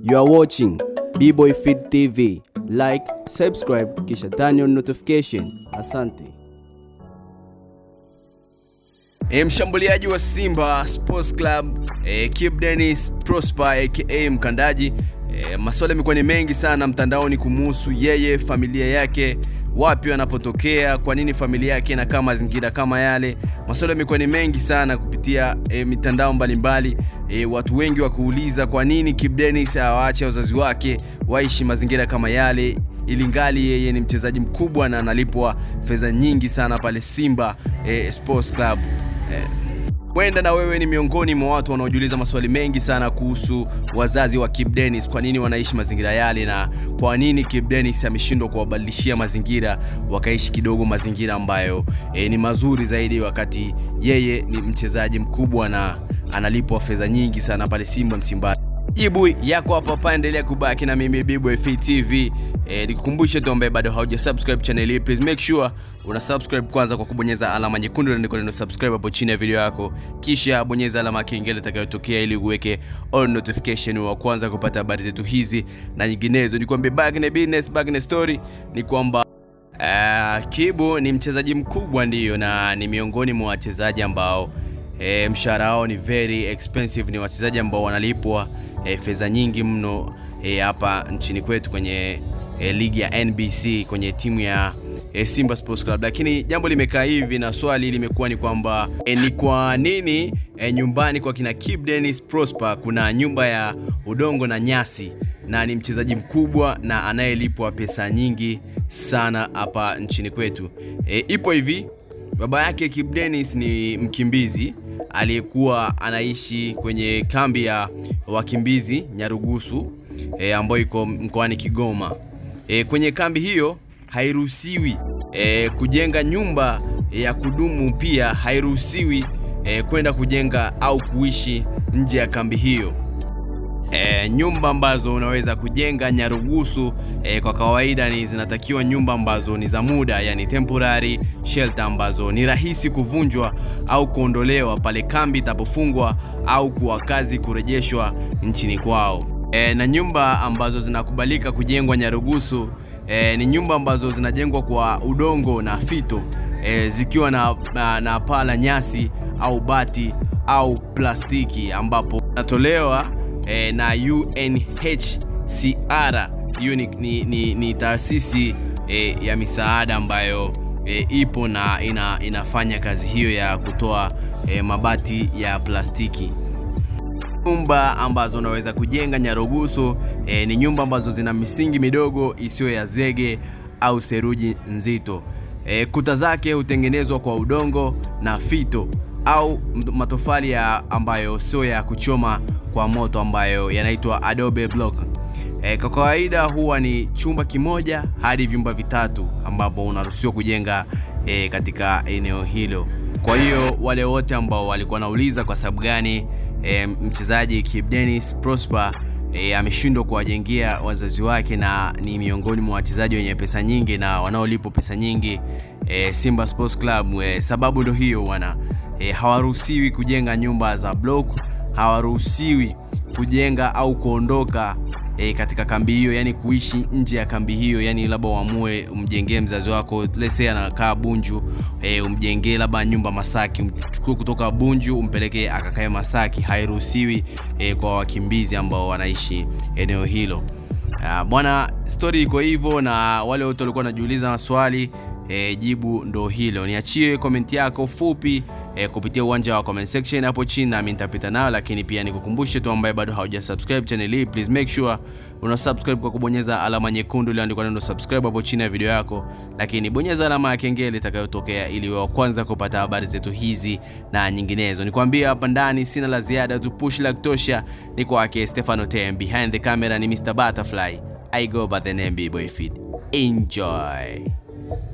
You are watching B-Boy Feed TV. Like, subscribe, kisha turn on notification. Asante. Mshambuliaji wa Simba Sports Club Kibu Denis Prosper aka Mkandaji, maswali yamekuwa ni mengi sana mtandaoni kumuhusu yeye, familia yake, wapi wanapotokea, kwa nini familia yake na kama mazingira kama yale. Maswali yamekuwa ni mengi sana kupitia mitandao mbalimbali. Watu wengi wakuuliza kwa nini Kibu Denis hawaache wazazi wake waishi mazingira kama yale, ilingali yeye ni mchezaji mkubwa na analipwa fedha nyingi sana pale Simba Sports Club. Wenda na wewe ni miongoni mwa watu wanaojiuliza maswali mengi sana kuhusu wazazi wa Kibu Denis, kwa nini wanaishi mazingira yale na kwa nini Kibu Denis ameshindwa kuwabadilishia mazingira wakaishi kidogo mazingira ambayo ni mazuri zaidi, wakati yeye ni mchezaji mkubwa na analipwa fedha nyingi sana pale Simba Msimbazi. Jibu yako hapa, endelea kubaki na mimi B-Boy Feed TV. Nikukumbushe tu ambaye bado haujasubscribe channel hii, please make sure una subscribe kwanza kwa kubonyeza alama nyekundu na neno subscribe hapo chini ya video yako, kisha bonyeza alama kengele itakayotokea ili uweke all notification wa kwanza kupata habari zetu hizi na nyinginezo. Nikwambie back in business, back in story, ni kwamba Kibu ni mchezaji mkubwa ndio, na ni miongoni mwa wachezaji ambao mshahara wao ni very expensive, ni wachezaji ambao wanalipwa fedha nyingi mno hapa nchini kwetu kwenye ligi ya NBC kwenye timu ya Simba Sports Club. Lakini jambo limekaa hivi na swali limekuwa ni kwamba ni kwa nini nyumbani kwa kina Kibu Denis Prosper kuna nyumba ya udongo na nyasi, na ni mchezaji mkubwa na anayelipwa pesa nyingi sana hapa nchini kwetu. Ipo hivi, baba yake Kibu Denis ni mkimbizi aliyekuwa anaishi kwenye kambi ya wakimbizi Nyarugusu ambayo iko mkoani Kigoma. Kwenye kambi hiyo hairuhusiwi kujenga nyumba ya kudumu, pia hairuhusiwi kwenda kujenga au kuishi nje ya kambi hiyo. Nyumba ambazo unaweza kujenga Nyarugusu kwa kawaida ni zinatakiwa nyumba ambazo ni za muda, yani temporary shelter, ambazo ni rahisi kuvunjwa au kuondolewa pale kambi itapofungwa au kwa wakazi kurejeshwa nchini kwao. Na nyumba ambazo zinakubalika kujengwa Nyarugusu ni nyumba ambazo zinajengwa kwa udongo na fito, zikiwa na paa la nyasi au bati au plastiki, ambapo natolewa na UNHCR. Hiyo ni taasisi ya misaada ambayo ipo na inafanya kazi hiyo ya kutoa mabati ya plastiki. Nyumba ambazo unaweza kujenga Nyarugusu ni nyumba ambazo zina misingi midogo isiyo ya zege au seruji nzito. Kuta zake hutengenezwa kwa udongo na fito au matofali ambayo sio ya kuchoma kwa moto, ambayo yanaitwa adobe block. Kwa kawaida huwa ni chumba kimoja hadi vyumba vitatu ambapo unaruhusiwa kujenga katika eneo hilo. Kwa hiyo wale wote ambao walikuwa nauliza kwa sababu gani mchezaji Kibu Denis Prosper ameshindwa kuwajengea wazazi wake, na ni miongoni mwa wachezaji wenye pesa nyingi na wanaolipwa pesa nyingi Simba Sports Club, sababu ndio hiyo, hawaruhusiwi kujenga nyumba za block, hawaruhusiwi kujenga au kuondoka katika kambi hiyo, yani kuishi nje ya kambi hiyo. Yani labda uamue umjengee mzazi wako, let's say anakaa Bunju, umjengee labda nyumba Masaki, umchukue kutoka Bunju umpeleke akakae Masaki. Hairuhusiwi kwa wakimbizi ambao wanaishi eneo hilo. Bwana, story iko hivyo, na wale wote walikuwa wanajiuliza maswali, jibu ndo hilo. Niachie comment yako fupi kupitia uwanja wa comment section hapo chini, na mimi nitapita nayo. Lakini pia nikukumbushe tu ambaye bado haujasubscribe channel hii, please make sure una subscribe kwa kubonyeza alama nyekundu iliyoandikwa neno subscribe hapo chini ya video yako, lakini bonyeza alama ya kengele itakayotokea ili uwe wa kwanza kupata habari zetu hizi na nyinginezo. Nikwambie hapa ndani sina la ziada, tu push la kutosha. Ni kwake Stefano Tem, behind the camera ni Mr. Butterfly. I go by the name B-Boy Feed. Enjoy.